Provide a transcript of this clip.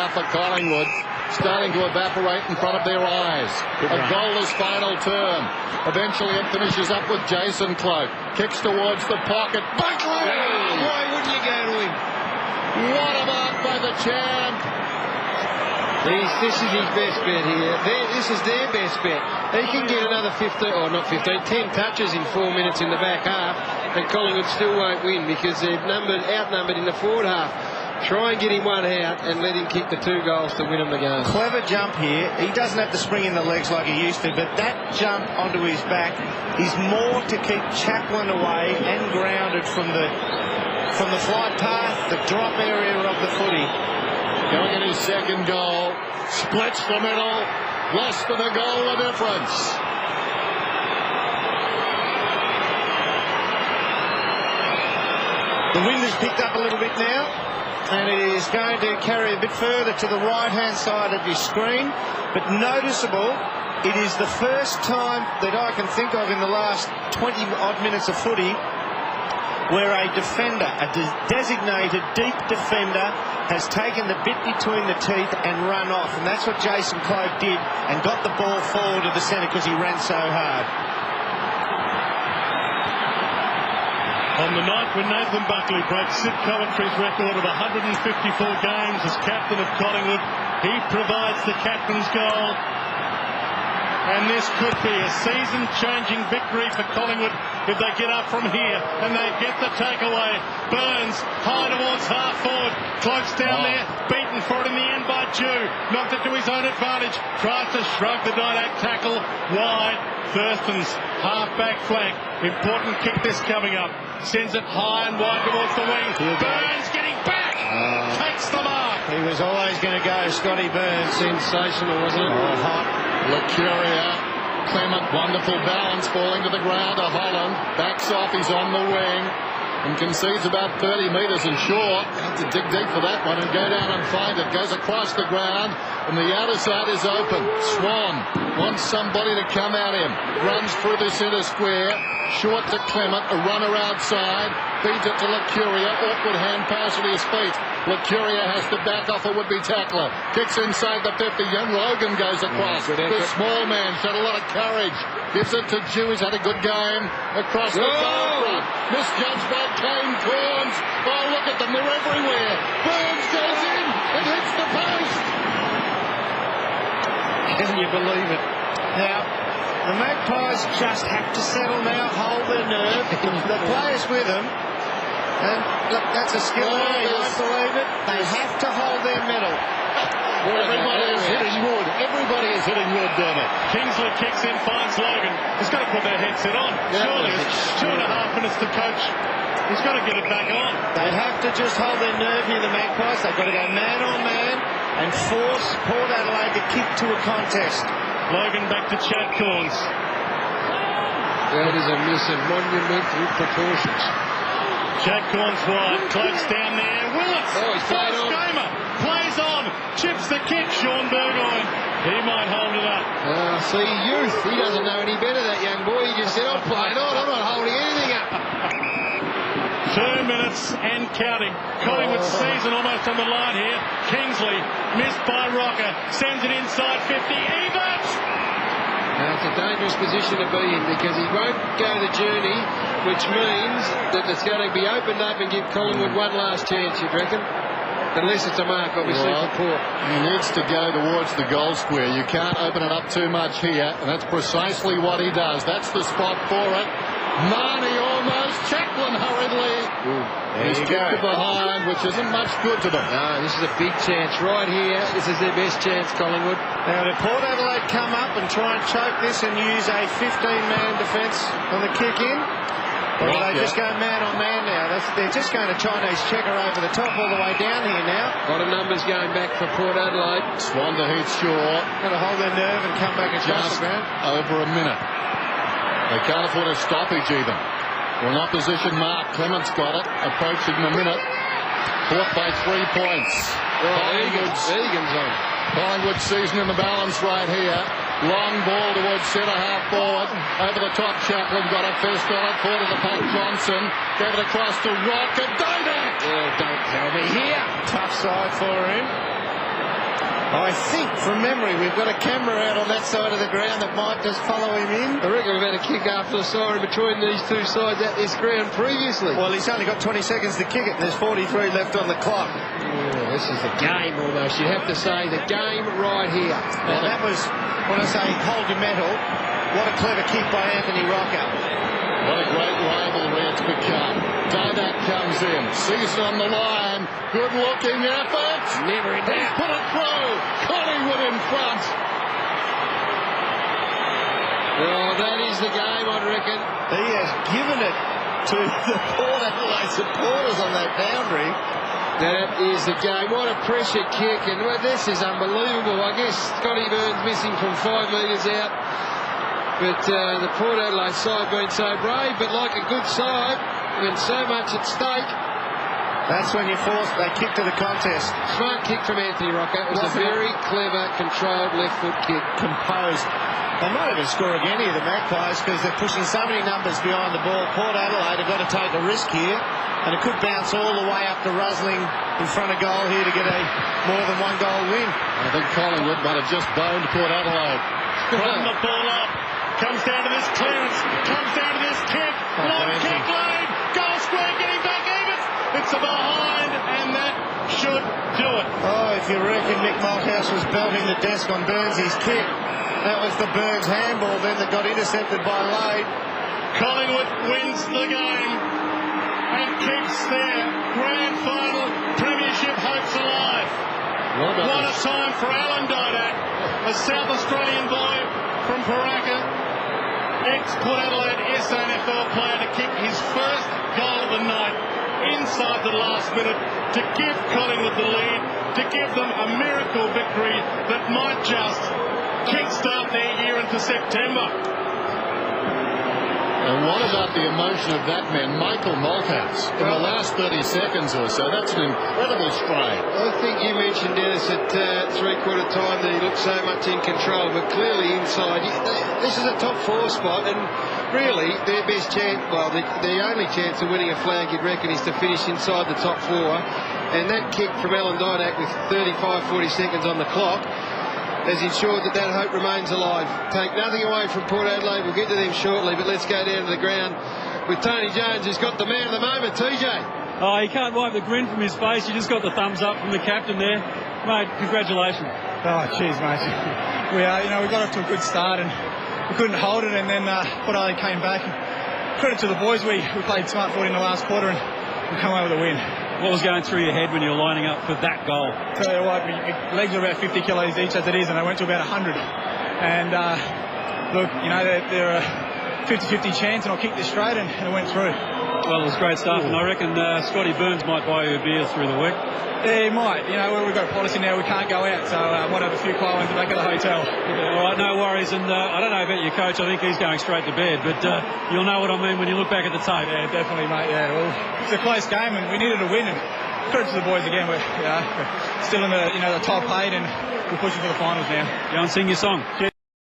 For Collingwood, starting to evaporate in front of their eyes. A goalless final term. Eventually it finishes up with Jason Cloke. Kicks towards the pocket. Buckley! Why wouldn't you go to him? What a mark by the champ! This is his best bet here. This is their best bet. He can get another 10 touches in 4 minutes in the back half, and Collingwood still won't win because they're outnumbered in the forward half. Try and get him one out and let him kick the 2 goals to win them the game. Clever jump here. He doesn't have to spring in the legs like he used to, but that jump onto his back is more to keep Chaplin away and grounded from the flight path, the drop area of the footy. Going in his second goal, splits the middle, less than a goal the difference. The wind has picked up a little bit now, and it is going to carry a bit further to the right-hand side of your screen. But noticeable, it is the first time that I can think of in the last 20-odd minutes of footy where a defender, a designated deep defender, has taken the bit between the teeth and run off. And that's what Jason Cloke did, and got the ball forward to the centre because he ran so hard. On the night when Nathan Buckley broke Sid Coventry's record of 154 games as captain of Collingwood, he provides the captain's goal. And this could be a season-changing victory for Collingwood if they get up from here and they get the takeaway. Burns high towards half forward. Cloke's down there, beaten for it in the end by Jew. Knocked it to his own advantage. Tries to shrug the Didac tackle wide. Thurston's half-back flank. Important kick this coming up. Sends it high and wide towards the wing. Burns getting back. Takes the mark. He was always going to go, Scotty Burns. Sensational, wasn't it? Oh, hot. Lucuria. Clement, wonderful balance, falling to the ground to Holland. Backs off, he's on the wing. And concedes about 30 metres and short. Have to dig deep for that one and go down and find it. Goes across the ground and the outer side is open. Swan wants somebody to come at him. Runs through the centre square. Short to Clement, a runner outside. Feeds it to Lucuria. Awkward hand pass at his feet. Lucuria has to back off a would-be tackler. Kicks inside the 50. Young Logan goes across. The small man showed a lot of courage. Gives it to Jew. He's had a good game. Across the goal front. Misjudged by Kane Corns. Oh, look at them. They're everywhere. Burns goes in. It hits the post. Can you believe it? Now, the Magpies just have to settle now, hold their nerve. The players with them. And look, that's a skill there. You won't believe it. They have to hold their medal. Everybody is hitting wood. Everybody is hitting wood, damn it. Kingsley kicks in, finds Logan. He's got to put their headset on. Surely it's 2.5 minutes to coach. He's got to get it back on. They have to just hold their nerve here, the Magpies. They've got to go man on man and force Port Adelaide to kick to a contest. Logan back to Chad Corns. That is a miss of monumental proportions. Chad Corns wide. Cloke's down there. Willis. Oh, he's played on. Gamer. Plays on. Chips the kick. Sean Burgoyne. He might hold it up. See, youth. He doesn't know any better, that young boy. He just said, I'm playing on. I'm not holding anything up. 2 minutes and counting. Collingwood's season almost on the line here. Kingsley missed by Rocker. Sends it inside 50. Evans! Now, it's a dangerous position to be in because he won't go the journey, which means that it's going to be opened up and give Collingwood one last chance, you'd reckon? Unless it's a mark, obviously, for Port. He needs to go towards the goal square. You can't open it up too much here, and that's precisely what he does. That's the spot for it. Marnie almost. Chaplin hurriedly. He's kicked it behind, which isn't much good to them. No, this is a big chance right here. This is their best chance, Collingwood. Now, did Port Adelaide come up and try and choke this and use a 15-man defence on the kick in? Or do they just go man on man now? They're just going to Chinese checker over the top all the way down here now. A lot of numbers going back for Port Adelaide. Swan to Heath Shaw. Going to hold their nerve and come back across the ground. Over a minute. They can't afford a stoppage even. Well, an opposition mark. Clement's got it. Approaching the minute. Port by 3 points. Egan's on. Collingwood season in the balance right here. Long ball towards centre half forward. Over the top, Chaplin got a fist on it. Forward to the pack, Johnson. Gave it across to Rocker. Didac! Oh, don't tell me here. Tough side for him. I think, from memory, we've got a camera out on that side of the ground that might just follow him in. I reckon we've had a kick after the siren between these two sides at this ground previously. Well, he's only got 20 seconds to kick it, and there's 43 left on the clock. Oh, this is the game almost. You'd have to say the game right here. Well, that was, when I say hold your metal, what a clever kick by Anthony Rocker. What a great rivalry it's become. Didak comes in, sees it on the line. Good looking effort. Never in He's doubt. put it through. Collingwood in front. Oh, that is the game, I reckon. He has given it to the Port Adelaide supporters on that boundary. That is the game. What a pressure kick. And well, this is unbelievable. I guess Scotty Burns missing from 5 metres out. But the Port Adelaide side been so brave, but like a good side, when so much at stake. That's when you force that kick to the contest. Smart kick from Anthony Rocker. It was a very clever, controlled left foot kick. Composed. They might even score again here, the Magpies, because they're pushing so many numbers behind the ball. Port Adelaide have got to take a risk here, and it could bounce all the way up to Rusling in front of goal here to get a more than one goal win. I think Collingwood might have just boned Port Adelaide. From the ball up. Comes down to this clearance. Comes down to this kick. Long kick lane. Goal square getting back even. It's a behind, and that should do it. Oh, if you reckon Mick Malthouse was belting the desk on Burns' kick, that was the Burns handball then that got intercepted by Lade. Collingwood wins the game and keeps their grand final premiership hopes alive. What a time for Alan Didak, a South Australian boy from Paraka, ex-Port Adelaide SANFL player, to kick his first goal of the night inside the last minute to give Collingwood the lead, to give them a miracle victory that might just kickstart their year into September. And what about the emotion of that man, Michael Malthouse, in the last 30 seconds or so? That's an incredible strain. I think you mentioned, Dennis, at three-quarter time that he looked so much in control, but clearly inside. This is a top 4 spot, and really their best chance, well, the only chance of winning a flag, you'd reckon, is to finish inside the top 4. And that kick from Alan Didak with 35-40 seconds on the clock has ensured that hope remains alive. Take nothing away from Port Adelaide. We'll get to them shortly, but let's go down to the ground with Tony Jones, who's got the man of the moment. TJ. Oh, he can't wipe the grin from his face. You just got the thumbs up from the captain there. Mate, congratulations. Oh, cheers, mate. We got off to a good start and we couldn't hold it, and then Port Adelaide came back. And credit to the boys, we played smart footy in the last quarter and we come away with a win. What was going through your head when you were lining up for that goal? Tell you what, my legs are about 50 kilos each as it is, and I went to about 100. And look, they're a 50-50 chance, and I'll kick this straight, and it went through. Well, it was great stuff, and I reckon Scotty Burns might buy you a beer through the week. Yeah, he might. We've got a policy now, we can't go out, so I might have a few quiet ones at the back of the hotel. All right, no worries, and I don't know about your coach. I think he's going straight to bed, but you'll know what I mean when you look back at the tape. Yeah, definitely, mate. Yeah, well, it's a close game, and we needed a win, and credit to the boys again. We're still in the top 8, and we're pushing for the finals now. Go and sing your song. Cheers.